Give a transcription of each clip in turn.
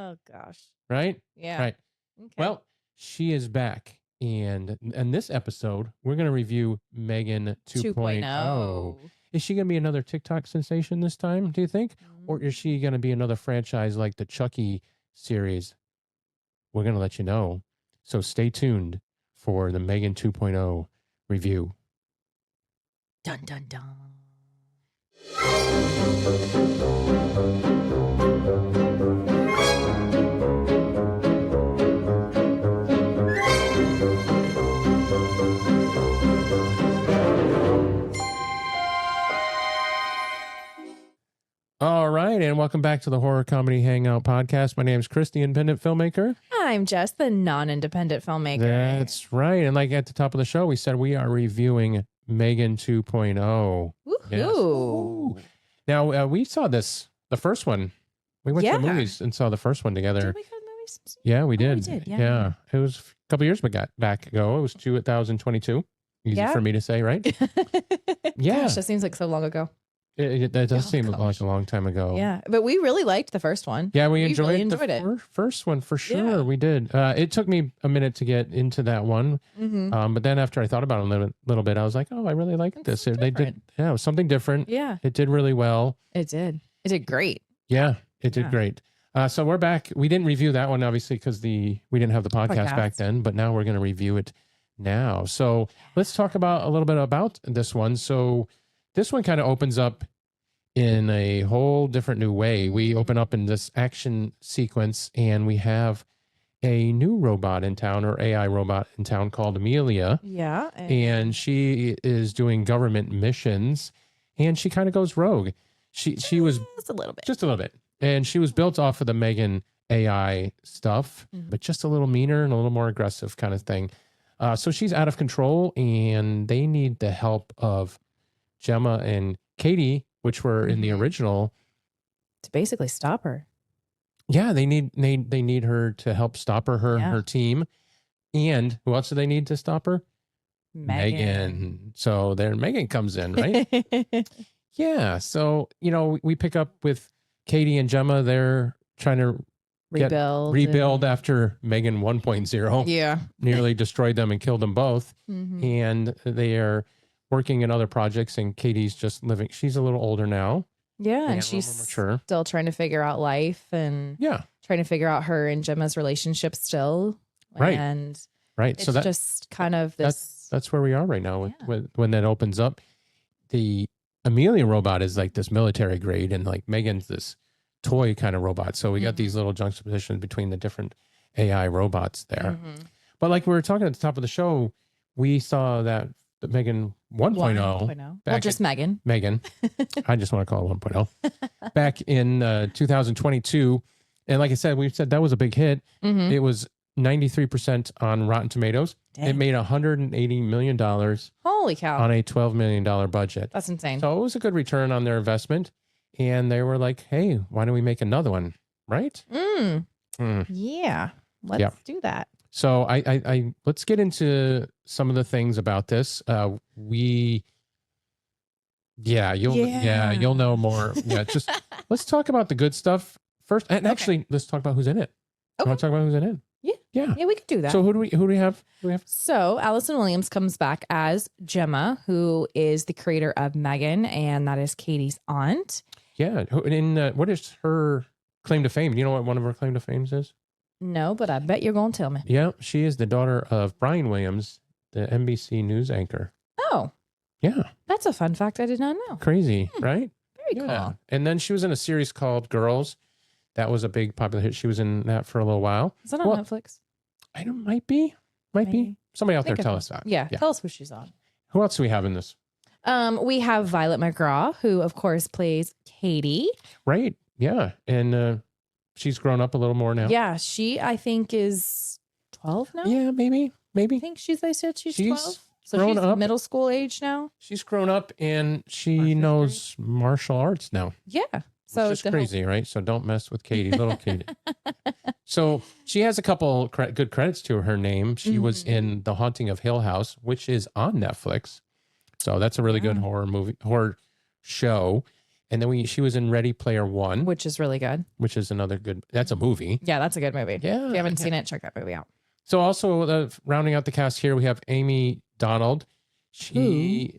Oh, gosh. Right? Yeah. Right. Okay. Well, she is back. And in this episode, we're going to review Megan 2.0. Is she going to be another TikTok sensation this time, do you think? Or is she going to be another franchise like the Chucky series? We're going to let you know. So stay tuned for the Megan 2.0 review. Dun, dun, dun. All right, and welcome back to the Horror Comedy Hangout podcast. My name is Chris, the independent filmmaker. I'm Jess, the non-independent filmmaker. That's right. And like at the top of the show, we said we are reviewing Megan 2.0. Woohoo. Yes. Woo-hoo. Now, we saw this, the first one. We went to the movies and saw the first one together. Did we go to the movies? Yeah, we did. We did, Yeah. It was a couple years back ago. It was 2022. Easy for me to say, right? Yeah. Gosh, that seems like so long ago. That does seem like a long time ago. Yeah, but we really liked the first one. Yeah, we really enjoyed it. First one for sure. Yeah. We did. It took me a minute to get into that one, but then after I thought about it a little bit, I was like, "Oh, I really like this." They did, it was something different. Yeah, it did really well. It did. It did great. Yeah, it did great. So we're back. We didn't review that one obviously because we didn't have the podcast back then, but now we're going to review it now. So let's talk a little bit about this one. So this one kind of opens up in a whole different new way. We open up in this action sequence and we have a new robot in town, or AI robot in town, called Amelia. Yeah. And she is doing government missions and she kind of goes rogue. She was just a little bit. And she was built off of the Megan AI stuff, but just a little meaner and a little more aggressive kind of thing. So she's out of control and they need the help of Gemma and Katie, which were in the original, to basically stop her. Yeah, they need her to help stop her, her team. And who else do they need to stop her? Megan. So there Megan comes in, right? Yeah. So, we pick up with Katie and Gemma. They're trying to rebuild after Megan 1.0. Yeah. Nearly destroyed them and killed them both. And they are working in other projects, and Katie's just living. She's a little older now. Yeah, and she's still trying to figure out life and trying to figure out her and Gemma's relationship still. Right. And right. It's just kind of this. That's where we are right now with when that opens up. The Amelia robot is like this military grade, and like Megan's this toy kind of robot. So we got these little juxtapositions between the different AI robots there. But like we were talking at the top of the show, we saw that Megan 1.0. Well, just Megan. Megan. I just want to call it 1.0. Back in 2022. And like I said, we said that was a big hit. It was 93% on Rotten Tomatoes. Dang. It made $180 million. Holy cow. On a $12 million budget. That's insane. So it was a good return on their investment. And they were like, hey, why don't we make another one? Right? Yeah. Let's do that. So I let's get into some of the things about this. You'll know more. Yeah, just let's talk about the good stuff first. And actually, let's talk about who's in it. Okay. Want to talk about who's in it? Yeah, we could do that. So who do we have? So Allison Williams comes back as Gemma, who is the creator of Megan, and that is Katie's aunt. Yeah. What is her claim to fame? Do you know what one of her claim to fame is? No, but I bet you're going to tell me. Yeah, she is the daughter of Brian Williams, the NBC news anchor. Oh. Yeah. That's a fun fact I did not know. Crazy, right? Very cool. And then she was in a series called Girls. That was a big popular hit. She was in that for a little while. Is that on Netflix? I don't, might be. Somebody out there tell us that. Yeah, tell us who she's on. Who else do we have in this? We have Violet McGraw, who of course plays Katie. Right. Yeah. And she's grown up a little more now. Yeah, she I think is 12 now. Yeah, maybe. I think they said she's 12. So grown she's up. Middle school age now. She's grown up and she knows martial arts now. Yeah. So it's just crazy, right? So don't mess with Katie, little Katie. So she has a couple good credits to her name. She was in The Haunting of Hill House, which is on Netflix. So that's a really good horror show. And then she was in Ready Player One, which is really good. which is another good. That's a movie. Yeah, that's a good movie. Yeah. If you haven't seen it, check that movie out. So also rounding out the cast here, we have Amy Donald. She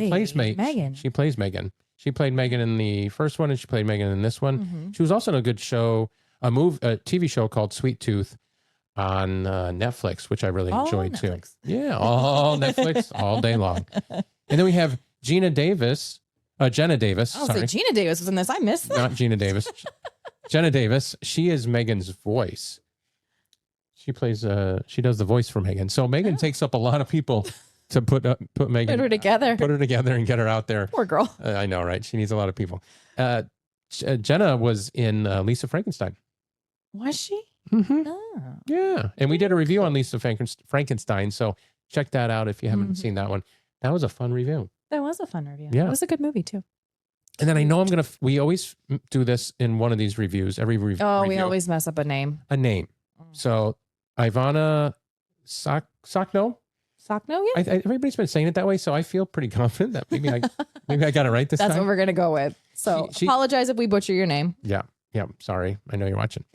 plays Megan. She plays Megan. She played Megan in the first one, and she played Megan in this one. Mm-hmm. She was also in a good show, a TV show called Sweet Tooth on Netflix, which I really enjoyed Netflix. too. Yeah, all Netflix all day long. And then we have Jenna Davis. Oh, Sorry, so Gina Davis was in this. I missed that. not Gina Davis. Jenna Davis. She is Megan's voice. She plays. She does the voice for Megan. So Megan takes up a lot of people to put Megan. Put her together. Put her together and get her out there. Poor girl. I know, right? She needs a lot of people. Jenna was in Lisa Frankenstein. Was she? Mm-hmm. Oh. Yeah, and we did a review on Lisa Frankenstein. So check that out if you haven't seen that one. That was a fun review. That was a fun review. Yeah. It was a good movie too. And then I know we always do this in one of these reviews, every review. Oh, we always mess up a name. A name. So Ivana Sakno? Sakno, yeah. Everybody's been saying it that way, so I feel pretty confident that maybe I got it right this time. That's what we're going to go with. So apologize if we butcher your name. Yeah. Sorry. I know you're watching.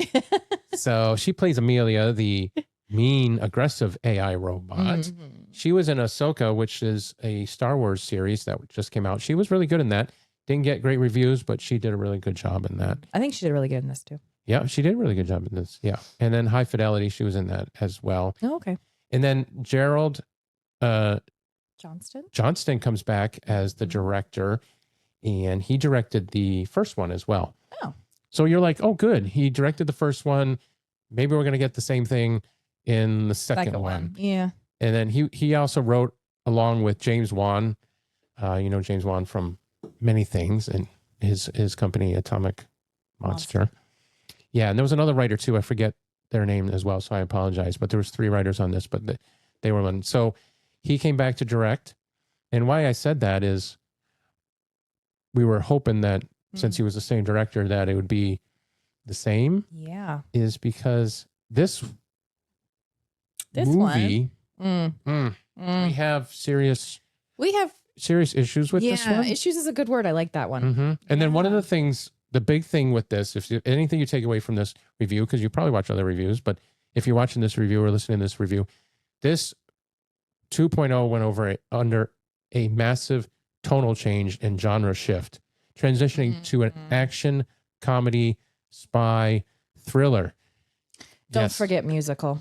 So she plays Amelia, the mean, aggressive AI robot. Mm-hmm. She was in Ahsoka, which is a Star Wars series that just came out. She was really good in that. Didn't get great reviews, but she did a really good job in that. I think she did really good in this too. Yeah, she did a really good job in this. Yeah. And then High Fidelity, she was in that as well. Oh, okay. And then Gerald Johnston comes back as the director, and he directed the first one as well. Oh. So you're like, oh, good. He directed the first one. Maybe we're going to get the same thing in the second one. Yeah. And then he also wrote along with James Wan. James Wan from many things and his company, Atomic Monster. Yeah, and there was another writer too. I forget their name as well, so I apologize. But there was 3 writers on this, but they were on. So he came back to direct. And why I said that is we were hoping that since he was the same director, that it would be the same. Yeah. Is because this movie, we have serious issues with this one. Yeah, issues is a good word. I like that one. Mm-hmm. And then one of the things, the big thing with this, anything you take away from this review, because you probably watch other reviews, but if you're watching this review or listening to this review, this 2.0 went under a massive tonal change and genre shift, transitioning to an action, comedy, spy, thriller. Don't forget musical.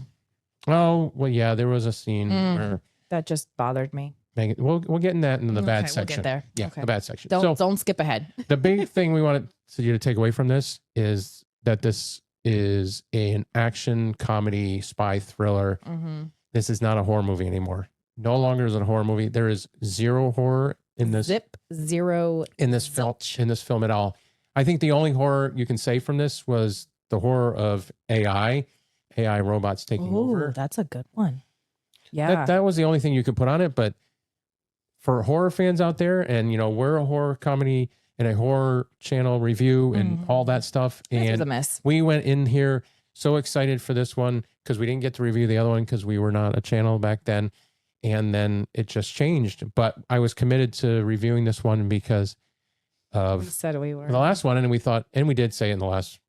Oh, well, yeah, there was a scene where that just bothered me. Megan, we'll get in that in the bad section. We'll get there. Yeah, okay. The bad section. Don't skip ahead. The big thing we wanted you to take away from this is that this is an action, comedy, spy thriller. Mm-hmm. This is not a horror movie anymore. No longer is it a horror movie. There is zero horror in this. Zero in this film at all. I think the only horror you can say from this was the horror of AI robots taking over. That's a good one. Yeah, that was the only thing you could put on it. But for horror fans out there, and we're a horror comedy and a horror channel review and all that stuff. And this was a mess. We went in here so excited for this one because we didn't get to review the other one because we were not a channel back then. And then it just changed. But I was committed to reviewing this one because of we said we were the last one. And we thought, and we did say in the last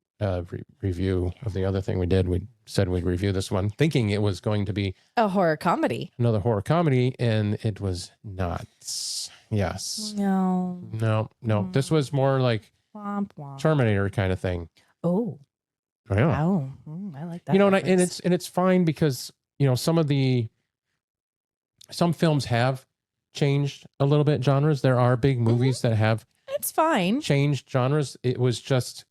review of the other thing we did, we said we'd review this one thinking it was going to be a horror comedy, another horror comedy. And it was not. Yes. No. This was more like womp, womp. Terminator kind of thing. Oh, yeah. Oh, I like that. And it's fine because, some films have changed a little bit genres. There are big movies that have it's fine changed genres. It was just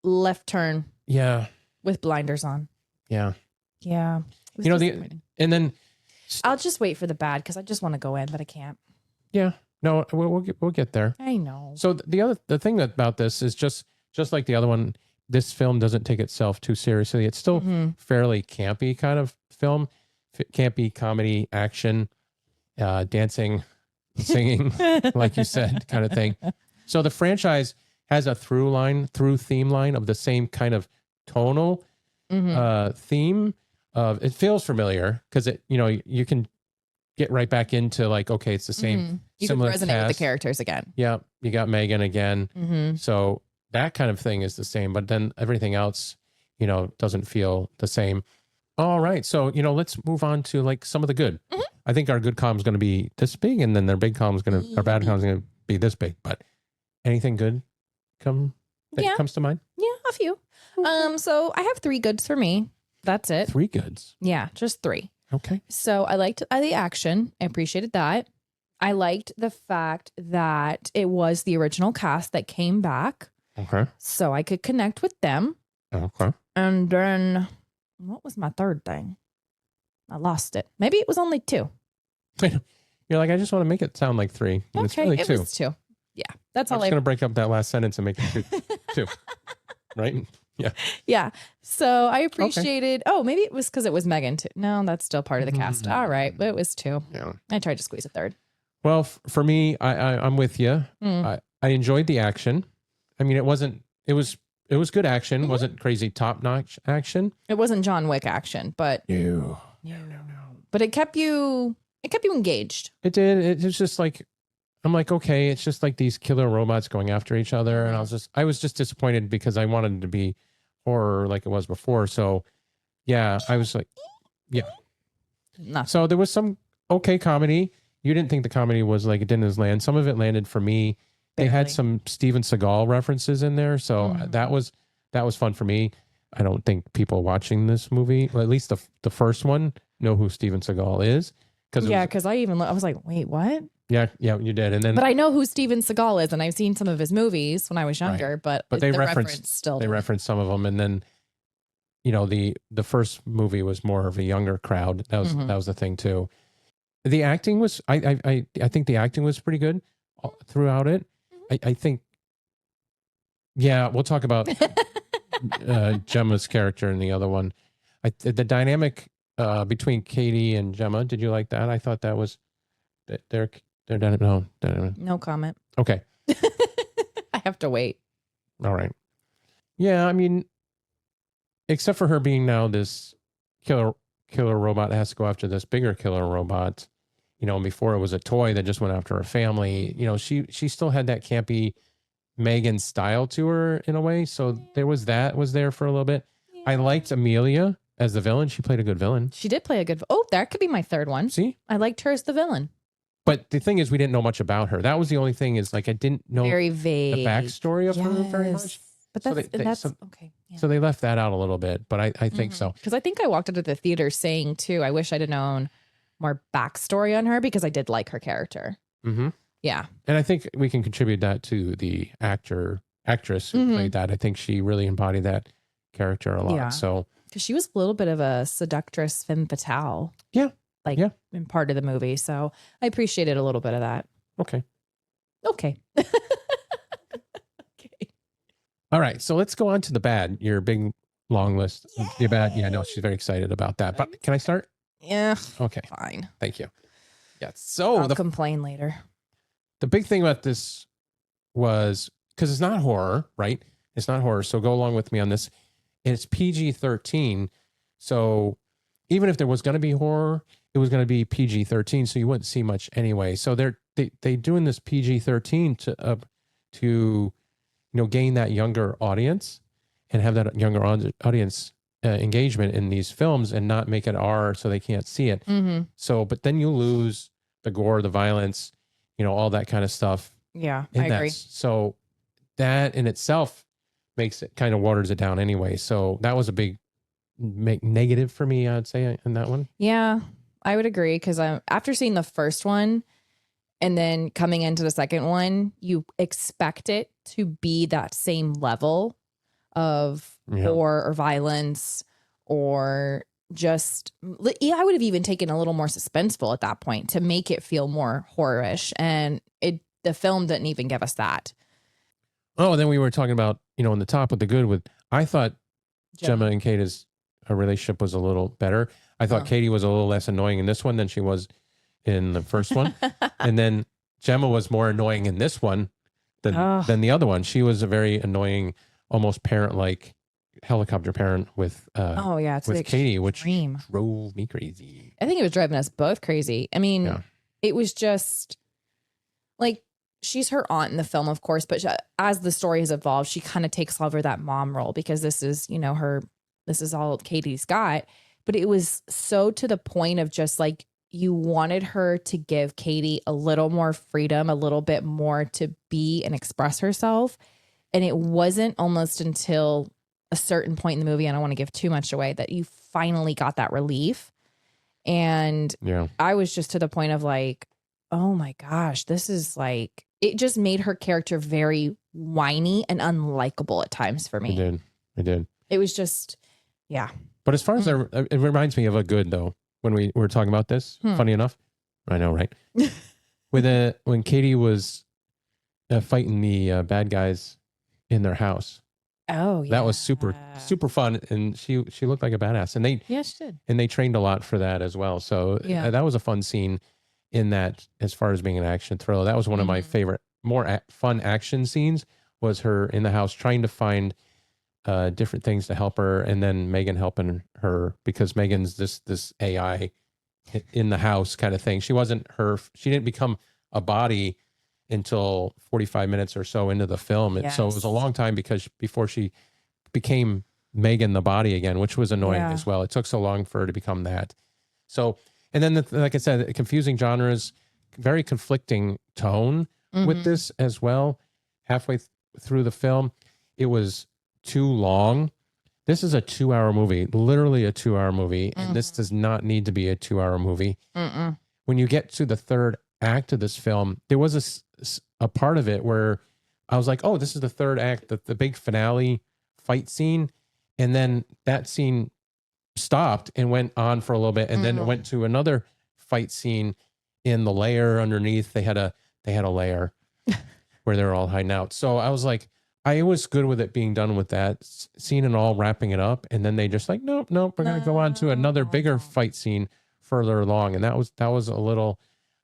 Left Turn. Yeah. With blinders on. Yeah. Yeah. And then I'll just wait for the bad because I just want to go in, but I can't. Yeah. No, we'll get there. I know. So the thing about this is just like the other one, this film doesn't take itself too seriously. It's still fairly campy kind of film. Campy, comedy, action, dancing, singing, like you said, kind of thing. So the franchise has a through theme line of the same kind of tonal theme. It feels familiar because you can get right back into like, okay, it's the same. You can similar resonate with cast. the characters again. Yeah, you got Megan again. So that kind of thing is the same, but then everything else, doesn't feel the same. All right, so let's move on to like some of the good. I think our good column is going to be this big, and then our bad column is going to be this big. But anything good comes to mind? Yeah, a few. Okay. So I have 3 goods for me. That's it. 3 goods. Yeah, just 3. Okay. So I liked the action. I appreciated that. I liked the fact that it was the original cast that came back. Okay. So I could connect with them. Okay. And then what was my third thing? I lost it. Maybe it was only 2. You're like, I just want to make it sound like 3. Okay, it's really 2. It was 2. Yeah, that's all. I'm just going to break up that last sentence and make it 2. Right? Yeah. Yeah. So I appreciated. Okay. Oh, maybe it was because it was Megan too. No, that's still part of the cast. All right, but it was 2. Yeah. I tried to squeeze a third. Well, for me, I'm with you. I enjoyed the action. I mean, it was good action. Wasn't crazy top notch action. It wasn't John Wick action, but no. But it kept you engaged. It did. It was just like, I'm like, okay, it's just like these killer robots going after each other, and I was just disappointed because I wanted it to be horror like it was before. So, yeah, I was like, yeah. Nothing. So there was some okay comedy. You didn't think the comedy was like it didn't land. Some of it landed for me. Barely. They had some Steven Seagal references in there, so that was fun for me. I don't think people watching this movie, or at least the first one, know who Steven Seagal is. Because I was like, wait, what? Yeah, you did. And then, but I know who Steven Seagal is, and I've seen some of his movies when I was younger. Right. But they referenced some of them, and then the first movie was more of a younger crowd. That was the thing too. The acting was I think the acting was pretty good throughout it. I think, yeah, we'll talk about Gemma's character in the other one. The dynamic between Katie and Gemma. Did you like that? I thought that was they're no comment. Okay. I have to wait. All right. Yeah, I mean, except for her being now this killer robot that has to go after this bigger killer robot. Before it was a toy that just went after her family. She still had that campy Megan style to her in a way. So there was there for a little bit. Yeah. I liked Amelia as the villain. She played a good villain. She did play a good. Oh, that could be my third one. See, I liked her as the villain. But the thing is, we didn't know much about her. That was the only thing. Is like I didn't know very vague the backstory of her very much. But that's okay. Yeah. So they left that out a little bit, but I think so. Because I think I walked out of the theater saying too, I wish I'd have known more backstory on her because I did like her character. Mm-hmm. Yeah. And I think we can contribute that to the actress who played that. I think she really embodied that character a lot. Yeah. So because she was a little bit of a seductress femme fatale. Yeah. In part of the movie. So I appreciated a little bit of that. Okay. Okay. All right. So let's go on to the bad, your big long list. Yay! Your bad. Yeah, no, she's very excited about that. But can I start? Yeah. Okay. Fine. Thank you. Yeah. So I'll complain later. The big thing about this was because it's not horror, right? It's not horror. So go along with me on this. And it's PG-13. So even if there was going to be horror, it was going to be PG-13. So you wouldn't see much anyway. So they doing this PG-13 to gain that younger audience and have that younger audience engagement in these films and not make it R so they can't see it. Mm-hmm. So, but then you lose the gore, the violence, all that kind of stuff. Yeah, I agree. So that in itself makes it kind of waters it down anyway. So that was a big negative for me, I'd say, in that one. Yeah, I would agree because after seeing the first one and then coming into the second one, you expect it to be that same level of horror or violence or just, I would have even taken a little more suspenseful at that point to make it feel more horror-ish. And the film didn't even give us that. Oh, then we were talking about, in the top with the good I thought Gemma and Katie's relationship was a little better. I thought Katie was a little less annoying in this one than she was in the first one. And then Gemma was more annoying in this one than the other one. She was a very annoying, almost parent-like helicopter parent with it's with the Katie, which extreme. drove me crazy. I think it was driving us both crazy. I mean, Yeah. it was just like she's her aunt in the film, of course, but as the story has evolved, she kind of takes over that mom role because this is, this is all Katie's got. But it was so to the point of just like you wanted her to give Katie a little more freedom, a little bit more to be and express herself. And it wasn't almost until a certain point in the movie, I don't want to give too much away, that you finally got that relief. And I was just to the point of like, oh my gosh, this is like, it just made her character very whiny and unlikable at times for me. It did. It was just, yeah. But as far as it reminds me of a good though, when we were talking about this, funny enough, I know, right? When Katie was fighting the bad guys in their house. Oh, yeah. That was super fun. And she looked like a badass. And she did. And they trained a lot for that as well. So that was a fun scene in that, as far as being an action thriller. That was one of my favorite, more fun action scenes, was her in the house trying to find different things to help her. And then Megan helping her, because Megan's this AI in the house kind of thing. She didn't become a body until 45 minutes or so into the film. Yes. So it was a long time before she became Megan the body again, which was annoying as well. It took so long for her to become that. So, and then like I said, confusing genres, very conflicting tone with this as well. Halfway through the film, it was too long. This is a 2-hour movie, literally a 2-hour movie. And this does not need to be a 2-hour movie. When you get to the third act of this film, there was a part of it where I was like, oh, this is the third act, the big finale fight scene. And then that scene stopped and went on for a little bit. And then it went to another fight scene in the lair underneath. They had a lair where they were all hiding out. So I was like, I was good with it being done with that scene and all, wrapping it up. And then they just like, nope, we're going to go on to another bigger fight scene further along. And that was a little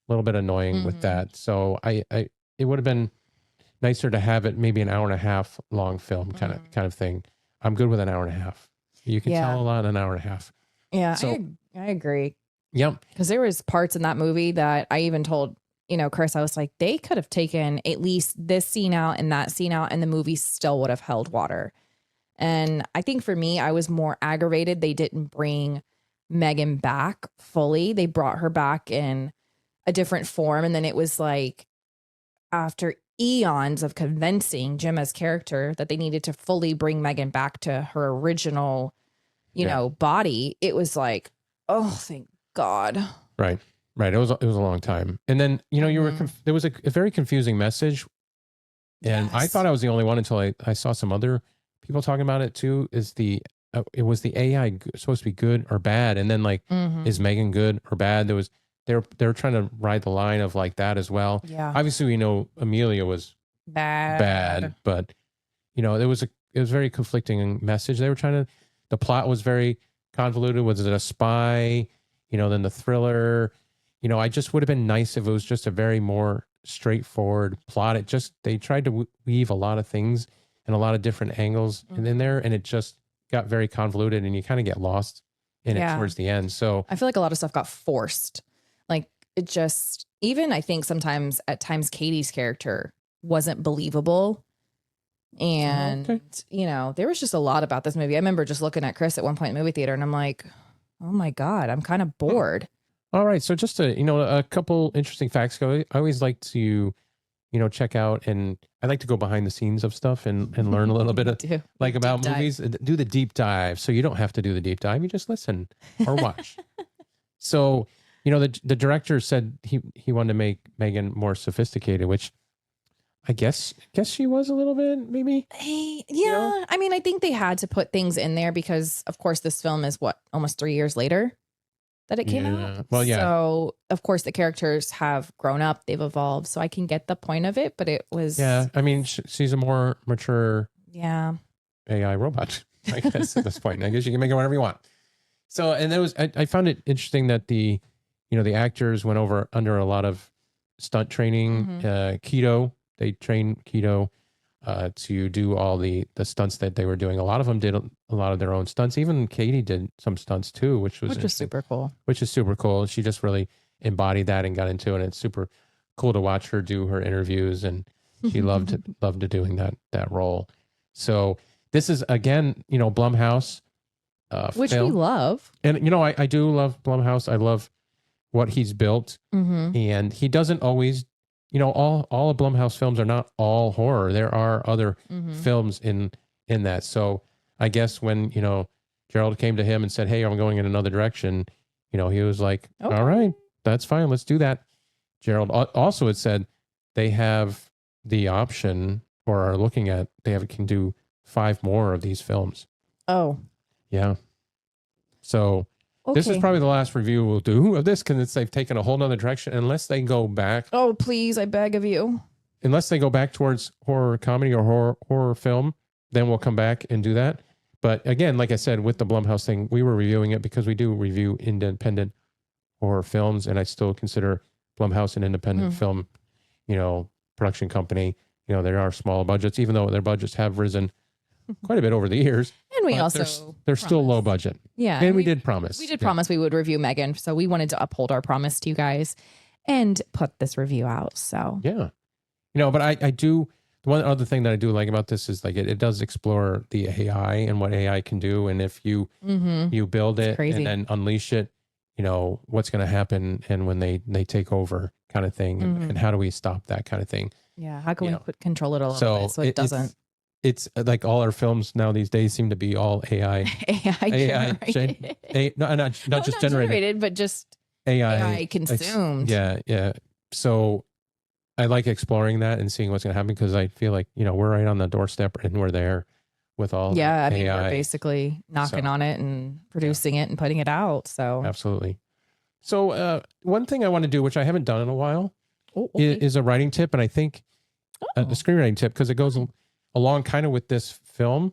bit annoying with that. So it would have been nicer to have it maybe an hour and a half long film kind of thing. I'm good with an hour and a half. You can tell a lot in an hour and a half. Yeah, so, I agree. Yep. Because there was parts in that movie that I even told, Chris, I was like, they could have taken at least this scene out and that scene out, and the movie still would have held water. And I think for me, I was more aggravated they didn't bring Megan back fully. They brought her back in a different form. And then it was like, after eons of convincing Gemma's character that they needed to fully bring Megan back to her original, body, it was like, oh, thank God. Right. It was a long time. And then, there was a very confusing message. And I thought I was the only one until I saw some other people talking about it too. It was the AI supposed to be good or bad? And then is Megan good or bad? They were trying to ride the line of like that as well. Yeah. Obviously we know Amelia was bad, but it was a very conflicting message. They were the plot was very convoluted. Was it a spy? Then the thriller, I just would have been nice if it was just a very more straightforward plot. They tried to weave a lot of things and a lot of different angles in there. And it just got very convoluted and you kind of get lost in it towards the end. So I feel like a lot of stuff got forced. Like it just, even I think sometimes at times Katie's character wasn't believable. And, there was just a lot about this movie. I remember just looking at Chris at one point in the movie theater and I'm like, oh my God, I'm kind of bored. All right. So just a couple interesting facts. I always like to, check out, and I like to go behind the scenes of stuff and learn a little bit about movies, do the deep dive. So you don't have to do the deep dive. You just listen or watch. So, the director said he wanted to make Megan more sophisticated, which I guess she was a little bit, maybe. Yeah. I mean, I think they had to put things in there because, of course, this film is almost 3 years later that it came out. Well, yeah. So, of course, the characters have grown up, they've evolved. So I can get the point of it, but it was. Yeah. I mean, she's a more mature AI robot, I guess, at this point. I guess you can make it whatever you want. So, and I found it interesting that the actors went under a lot of stunt training, keto. They train keto. to do all the stunts that they were doing. A lot of them did a lot of their own stunts. Even Katie did some stunts too, which was super cool. Which is super cool. She just really embodied that and got into it. And it's super cool to watch her do her interviews, and she loved doing that role. So this is, again, Blumhouse, which film. we love. And I do love Blumhouse. I love what he's built, and he doesn't always. All of Blumhouse films are not all horror. There are other films in that. So I guess when, Gerald came to him and said, "Hey, I'm going in another direction," he was like, okay. "All right, that's fine. Let's do that." Gerald also had said they have the option, or are looking at, can do 5 more of these films. Oh. Yeah. So this is probably the last review we'll do of this, because they've taken a whole nother direction. Unless they go back. Oh, please, I beg of you. Unless they go back towards horror comedy or horror film, then we'll come back and do that. But again, like I said, with the Blumhouse thing, we were reviewing it because we do review independent horror films, and I still consider Blumhouse an independent film, production company. There are small budgets, even though their budgets have risen quite a bit over the years. And we also they're still low budget. Yeah. And we did promise. We did promise we would review Megan. So we wanted to uphold our promise to you guys and put this review out. So yeah. But I do, one other thing that I do like about this is, like, it does explore the AI and what AI can do. And if you build it and then unleash it, what's going to happen, and when they take over, kind of thing, and how do we stop that kind of thing? Yeah. How can we put control it a little bit so it doesn't? It's like all our films now these days seem to be all AI. Not just generated, but just AI consumed. Yeah. So I like exploring that and seeing what's going to happen, because I feel like, we're right on the doorstep, and we're there with all AI. We're basically knocking on it and producing it and putting it out. So absolutely. So one thing I want to do, which I haven't done in a while, is a writing tip. And I think a screenwriting tip, because it goes along kind of with this film,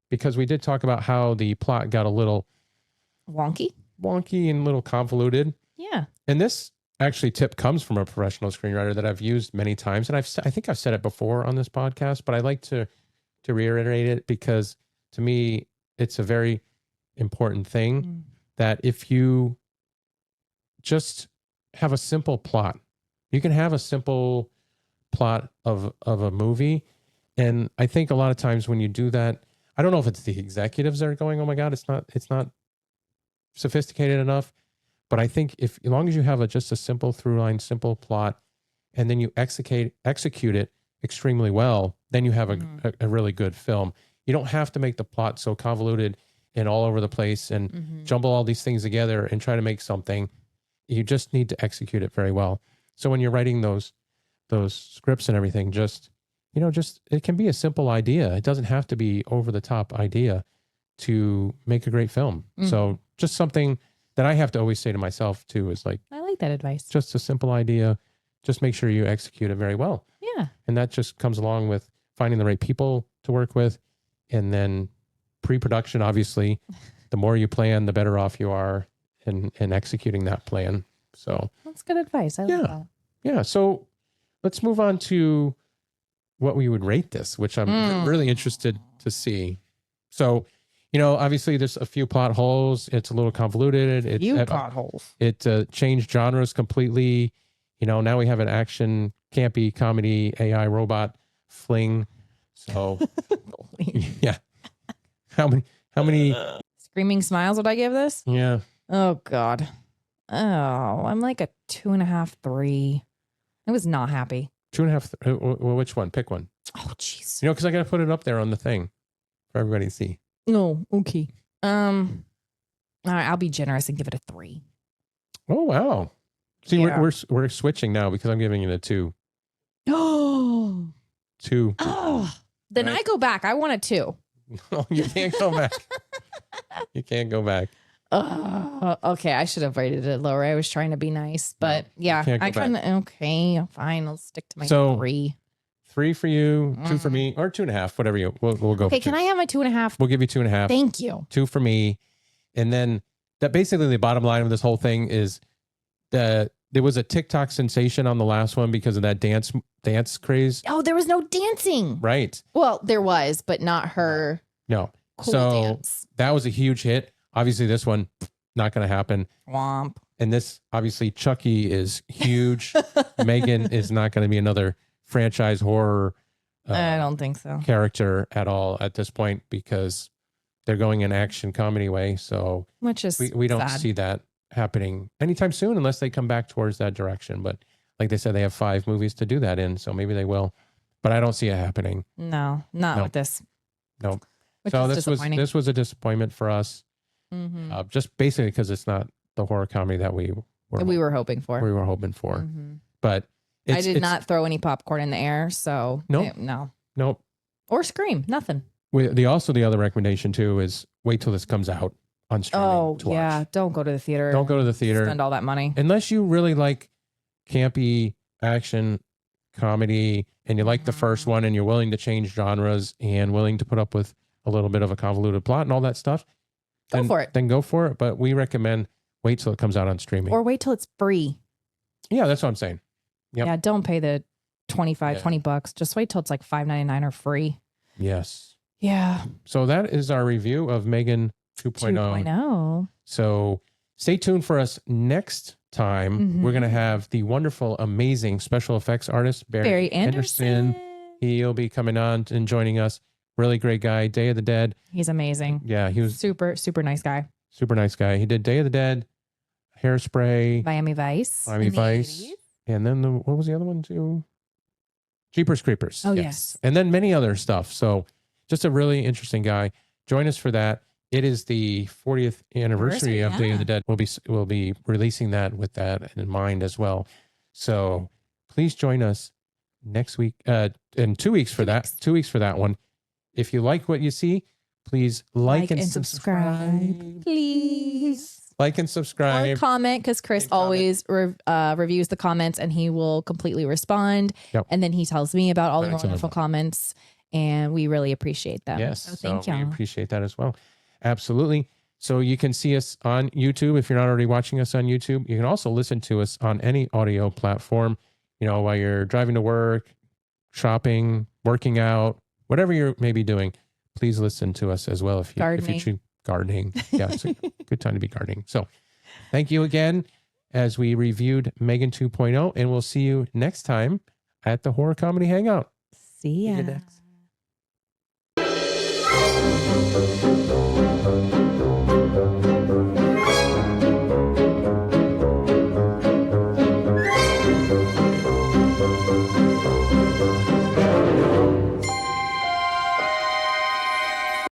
because we did talk about how the plot got a little wonky and a little convoluted. Yeah. And this actually tip comes from a professional screenwriter that I've used many times. And I think I've said it before on this podcast, but I like to reiterate it, because to me, it's a very important thing that if you just have a simple plot, you can have a simple plot of a movie. And I think a lot of times when you do that, I don't know if it's the executives that are going, "Oh my God, it's not sophisticated enough." But I think as long as you have just a simple through line, simple plot, and then you execute it extremely well, then you have a really good film. You don't have to make the plot so convoluted and all over the place and jumble all these things together and try to make something. You just need to execute it very well. So when you're writing those scripts and everything, just it can be a simple idea. It doesn't have to be over the top idea to make a great film. So just something that I have to always say to myself too is, like, I like that advice. Just a simple idea. Just make sure you execute it very well. Yeah. And that just comes along with finding the right people to work with. And then pre-production, obviously, the more you plan, the better off you are in executing that plan. So that's good advice. I like that. Yeah. So let's move on to what we would rate this, which I'm really interested to see. So, obviously there's a few plot holes. It's a little convoluted. Plot holes. It changed genres completely. Now we have an action, campy, comedy, AI robot fling. So, yeah. How many screaming smiles would I give this? Yeah. Oh God. Oh, I'm like a 2.5, 3. I was not happy. 2.5. Well, which one? Pick one. Oh, jeez. Because I got to put it up there on the thing for everybody to see. No, okay. All right, I'll be generous and give it a 3. Oh wow! See, we're switching now, because I'm giving it a 2. Oh, 2. Oh, then right. I go back. I want a 2. No, you can't go back. You can't go back. Okay, I should have rated it lower. I was trying to be nice, but I kind of okay. Fine, I'll stick to my 3. 3 for you, 2 for me, or 2.5, whatever we'll go. Okay, can I have my 2.5? We'll give you 2.5. Thank you. 2 for me, and then that basically the bottom line of this whole thing is that there was a TikTok sensation on the last one because of that dance craze. Oh, there was no dancing. Right. Well, there was, but not her. No. Cool so dance. That was a huge hit. Obviously, this one, not going to happen. Womp. And this, obviously, Chucky is huge. Megan is not going to be another franchise horror. I don't think so. Character at all at this point because they're going in action comedy way. So which is we don't sad. see that happening anytime soon unless they come back towards that direction. But like they said, they have 5 movies to do that in. So maybe they will. But I don't see it happening. No, not with this. No. Which so is this was a disappointment for us. Mm-hmm. Just basically because it's not the horror comedy that we were hoping for. Mm-hmm. But I did not throw any popcorn in the air, so nope. Or scream, nothing. The other recommendation too is wait till this comes out on streaming. Oh yeah, don't go to the theater. Don't go to the theater. Spend all that money unless you really like campy action comedy and you like the first one and you're willing to change genres and willing to put up with a little bit of a convoluted plot and all that stuff. Go for it. Then go for it. But we recommend wait till it comes out on streaming. Or wait till it's free. Yeah, that's what I'm saying. Yep. Yeah, don't pay the $20. Just wait till it's like $5.99 or free. Yes. Yeah. So that is our review of Megan 2.0. So stay tuned for us next time. Mm-hmm. We're going to have the wonderful, amazing special effects artist, Barry Anderson. He'll be coming on and joining us. Really great guy. Day of the Dead. He's amazing. Yeah, he was super, super nice guy. Super nice guy. He did Day of the Dead, Hairspray, Miami Vice. And then what was the other one too? Jeepers Creepers. Oh, yes. And then many other stuff. So just a really interesting guy. Join us for that. It is the 40th anniversary of Day of the Dead. We'll be releasing that with that in mind as well. So please join us next week, in 2 weeks for that. 2 weeks for that one. If you like what you see, please like and subscribe. Please. Like and subscribe. Or comment, because Chris always reviews the comments and he will completely respond. Yep. And then he tells me about all the wonderful comments, and we really appreciate them. Yes. So thank you. We appreciate that as well. Absolutely. So you can see us on YouTube. If you're not already watching us on YouTube, you can also listen to us on any audio platform, while you're driving to work, shopping, working out, whatever you're maybe doing. Please listen to us as well. If you choose gardening. Yeah, it's a good time to be gardening. So thank you again as we reviewed Megan 2.0, and we'll see you next time at the Horror Comedy Hangout. See ya. Next.